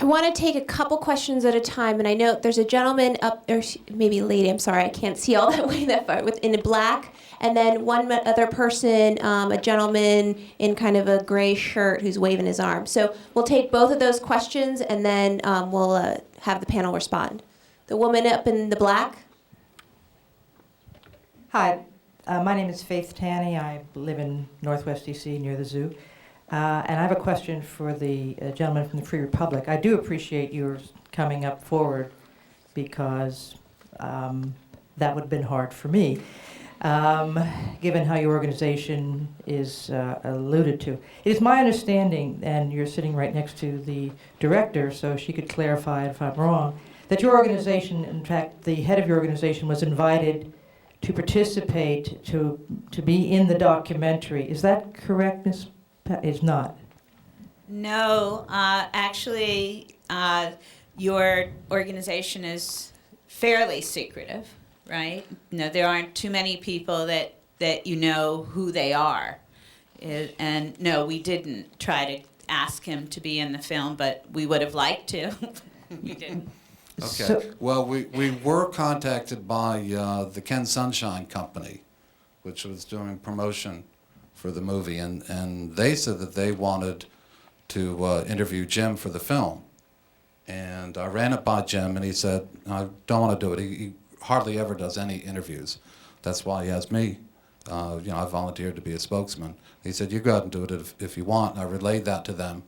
I want to take a couple questions at a time, and I know there's a gentleman up, or maybe a lady, I'm sorry, I can't see all that way that far, in black, and then one other person, a gentleman in kind of a gray shirt who's waving his arm. So we'll take both of those questions, and then we'll have the panel respond. The woman up in the black. Hi, my name is Faith Tanney. I live in Northwest DC near the zoo. And I have a question for the gentleman from the Free Republic. I do appreciate your coming up forward because that would have been hard for me, given how your organization is alluded to. It is my understanding, and you're sitting right next to the director, so she could clarify if I'm wrong, that your organization, in fact, the head of your organization was invited to participate, to be in the documentary. Is that correct, Ms. Is not? No, actually, your organization is fairly secretive, right? No, there aren't too many people that you know who they are. And no, we didn't try to ask him to be in the film, but we would have liked to. We didn't. Okay. So, Well, we were contacted by the Ken Sunshine Company, which was doing promotion for the movie, and they said that they wanted to interview Jim for the film. And I ran it by Jim, and he said, I don't want to do it. He hardly ever does any interviews. That's why he has me. I volunteered to be a spokesman. He said, you go ahead and do it if you want. And I relayed that to them,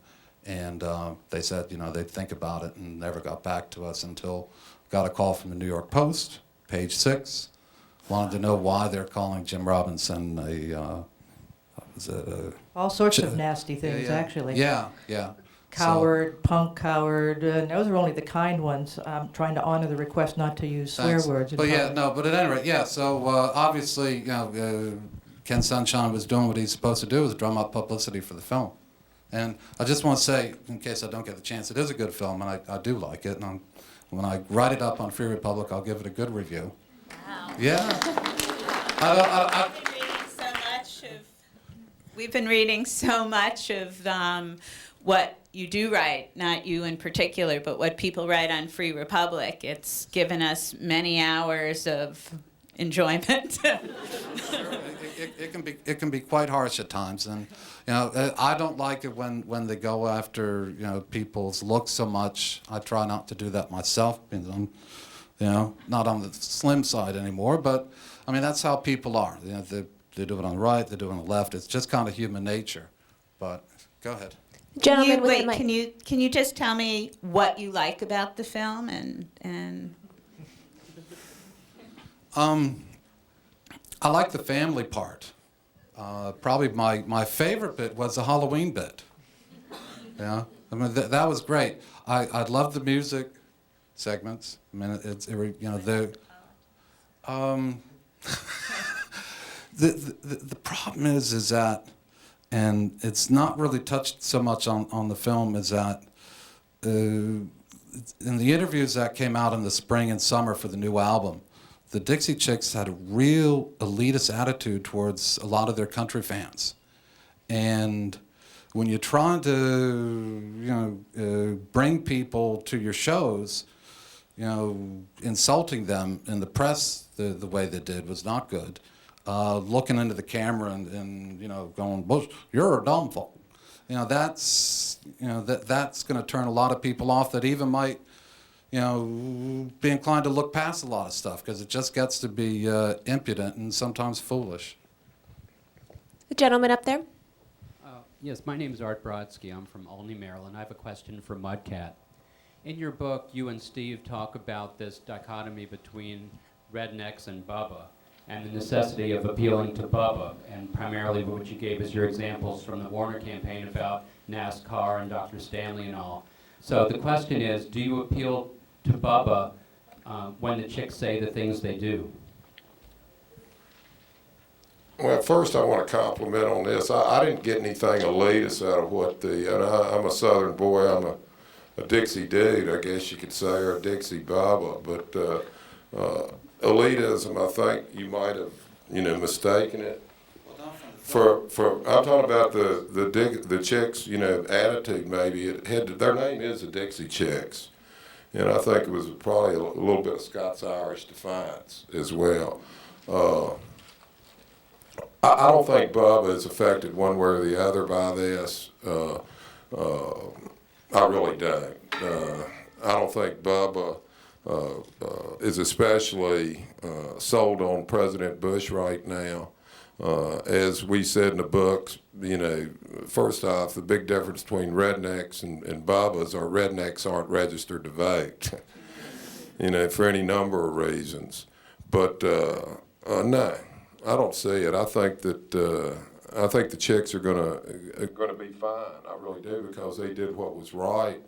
and they said, they'd think about it, and never got back to us until got a call from the New York Post, page 6, wanted to know why they're calling Jim Robinson all sorts of nasty things, yeah. actually. Yeah. Coward, punk coward, those are only the kind ones. I'm trying to honor the request not to use swear Thanks. words. But at any rate, so obviously, Ken Sunshine was doing what he's supposed to do, was drum up publicity for the film. And I just want to say, in case I don't get the chance, it is a good film, and I do like it. And when I write it up on Free Republic, I'll give it a good review. Wow. Yeah. We've been reading so much of what you do write, not you in particular, but what people write on Free Republic. It's given us many hours of enjoyment. It can be quite harsh at times, and I don't like it when they go after people's looks so much. I try not to do that myself, because I'm not on the slim side anymore. But I mean, that's how people are. They do it on the right, they do it on the left. It's just kind of human nature. But go ahead. Gentlemen with the mic. Can you just tell me what you like about the film and I like the family part. Probably my favorite bit was the Halloween bit. Yeah, I mean that was great. I love the music segments. I mean the problem is that, and it's not really touched so much on the film, is that in the interviews that came out in the spring and summer for the new album, the Dixie Chicks had a real elitist attitude towards a lot of their country fans. And when you're trying to bring people to your shows, insulting them in the press the way they did was not good. Looking into the camera and going, Bush, you're a dumb fuck. That's going to turn a lot of people off that even might be inclined to look past a lot of stuff, because it just gets to be impudent and sometimes foolish. The gentleman up there. Yes, my name is Art Brodsky. I'm from Olney, Maryland. I have a question for Mudcat. In your book, you and Steve talk about this dichotomy between rednecks and Bubba, and the necessity of appealing to Bubba, and primarily what you gave as your examples from the Warner campaign about NASCAR and Dr. Stanley and all. So the question is, do you appeal to Bubba when the chicks say the things they do? Well, first I want to compliment on this. I didn't get anything elitist out of what I'm a Southern boy, I'm a Dixie dude, I guess you could say, or a Dixie Baba, but elitism, I think you might have, mistaken it I'm talking about the Chicks, you know, attitude. Maybe their name is the Dixie Chicks, and I think it was probably a little bit of Scots-Irish defiance as well. I don't think Bubba is affected one way or the other by this. I really don't. I don't think Bubba is especially sold on President Bush right now. As we said in the books, you know, first off, the big difference between rednecks and Bubbas are rednecks aren't registered to vote, you know, for any number of reasons. But no, I don't see it. I think that the Chicks are gonna be fine. I really do, because they did what was right.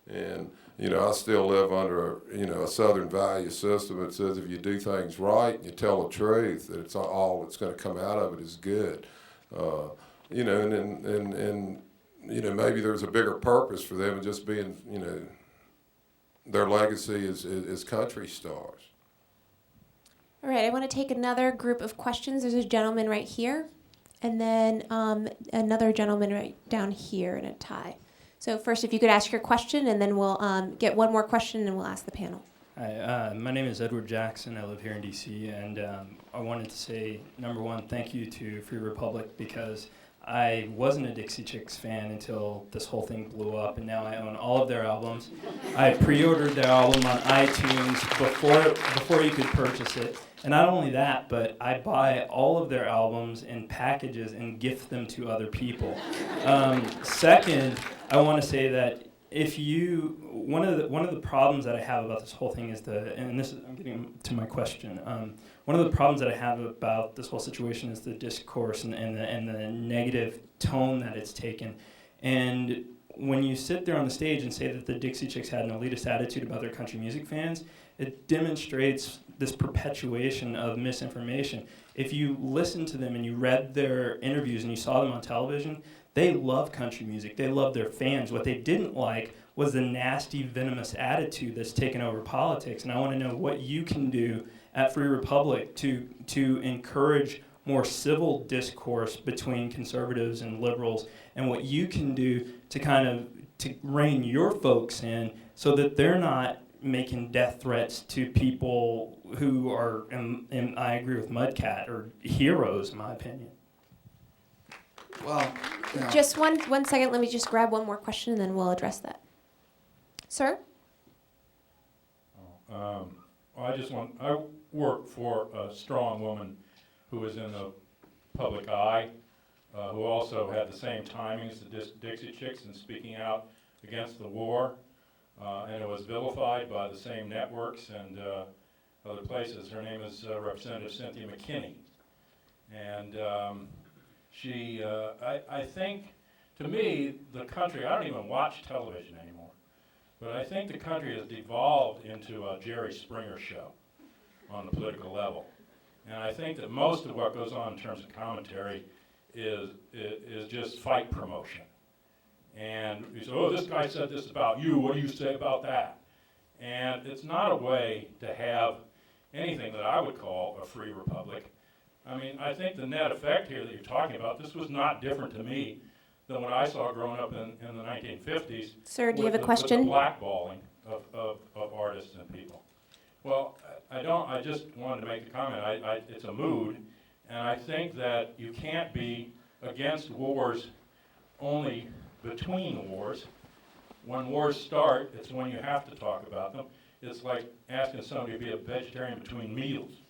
And you know, I still live under a Southern value system that says if you do things right and you tell the truth, that it's all that's going to come out of it is good. You know, and you know, maybe there's a bigger purpose for them than just being, you know, their legacy is country stars. All right, I want to take another group of questions. There's a gentleman right here, and then another gentleman right down here in a tie. So first, if you could ask your question, and then we'll get one more question, and we'll ask the panel. Hi, my name is Edward Jackson. I live here in D.C., and I wanted to say, number one, thank you to Free Republic, because I wasn't a Dixie Chicks fan until this whole thing blew up, and now I own all of their albums. I pre-ordered their album on iTunes before you could purchase it. And not only that, but I buy all of their albums in packages and gift them to other people. Second, I want to say that one of the problems that I have about this whole thing is I'm getting to my question. One of the problems that I have about this whole situation is the discourse and the negative tone that it's taken. And when you sit there on the stage and say that the Dixie Chicks had an elitist attitude about their country music fans, it demonstrates this perpetuation of misinformation. If you listen to them and you read their interviews and you saw them on television, they love country music. They love their fans. What they didn't like was the nasty, venomous attitude that's taken over politics. And I want to know what you can do at Free Republic to encourage more civil discourse between conservatives and liberals, and what you can do to rein your folks in so that they're not making death threats to people who are, and I agree with Mudcat, are heroes, in my opinion. Well, yeah. Just one second. Let me just grab one more question, and then we'll address that. Sir? I work for a strong woman who was in the public eye, who also had the same timing as the Dixie Chicks in speaking out against the war, and it was vilified by the same networks and other places. Her name is Representative Cynthia McKinney, and I think, to me, the country, I don't even watch television anymore, but I think the country has devolved into a Jerry Springer show on the political level. And I think that most of what goes on in terms of commentary is just fight promotion. And you say, oh, this guy said this about you, what do you say about that? And it's not a way to have anything that I would call a free republic. I mean, I think the net effect here that you're talking about, this was not different to me than what I saw growing up in the 1950s. Sir, do you have a question? With the blackballing of artists and people. Well, I just wanted to make a comment. It's a mood, and I think that you can't be against wars only between wars. When wars start, it's when you have to talk about them. It's like asking somebody to be a vegetarian between meals.